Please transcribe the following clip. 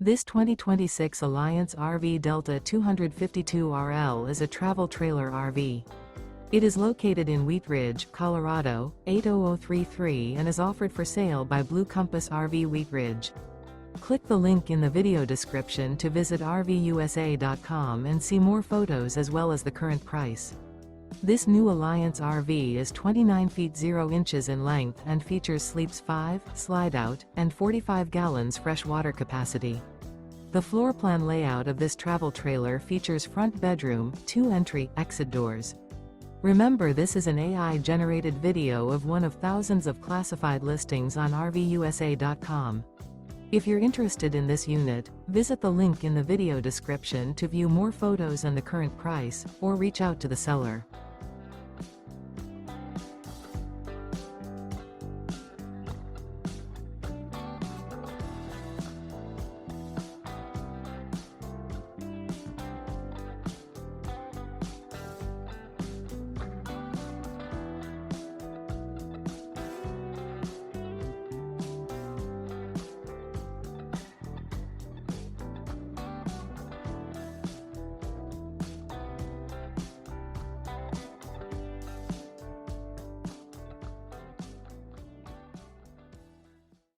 This 2026 Alliance RV Delta 252RL is a travel trailer RV. It is located in Wheat Ridge, Colorado, 80033 and is offered for sale by Blue Compass RV Wheat Ridge. Click the link in the video description to visit RVUSA.com and see more photos as well as the current price. This new Alliance RV is 29 feet 0 inches in length and features sleeps 5, slide-out, and 45 gallons fresh water capacity. The floor plan layout of this travel trailer features front bedroom, 2 entry, exit doors. Remember, this is an AI-generated video of one of thousands of classified listings on RVUSA.com. If you're interested in this unit, visit the link in the video description to view more photos and the current price, or reach out to the seller.